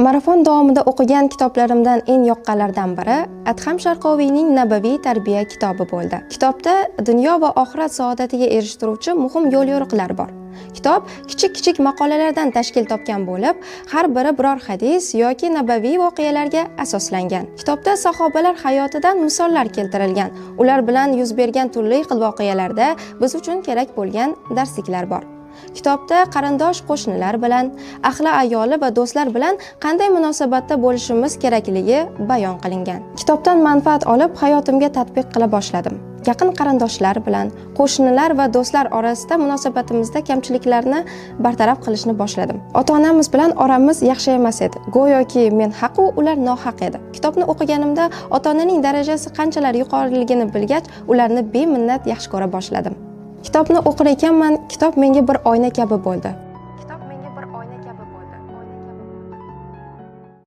Marafon davomida o'qigan kitoblarimdan eng yoqqanlaridan biri Adham Sharqoviyning Nabaviy tarbiya kitobi bo'ldi. Kitobda dunyo va oxirat saodatiga erishtiruvchi muhim yo'l-yo'riqlar bor. Kitob kichik-kichik maqolalardan tashkil topgan bo'lib, har biri biror hadis yoki nabaviy voqealarga asoslangan. Kitobda sahobalar hayotidan misollar keltirilgan. Ular bilan yuz bergan turli xil voqealarda biz uchun kerak bo'lgan darsliklar bor. Kitobda qarindosh qo'shnilar bilan, ahli ayoli va do'stlar bilan qanday munosabatda bo'lishimiz kerakligi bayon qilingan. Kitobdan manfaat olib hayotimga tatbiq qila boshladim. Yaqin qarindoshlar bilan, qo'shnilar va do'stlar orasida munosabatimizda kamchiliklarni bartaraf qilishni boshladim. Ota-onamiz bilan oramiz yaxshi emas edi. Go'yoki men haq u ular nohaq edi. Kitobni o'qiganimda ota-onaning darajasi qanchalar yuqoriligini bilgach, ularni beminnat yaxshi ko'ra boshladim. Kitobni o'qir ekanman, kitob menga bir oyna kabi bo'ldi.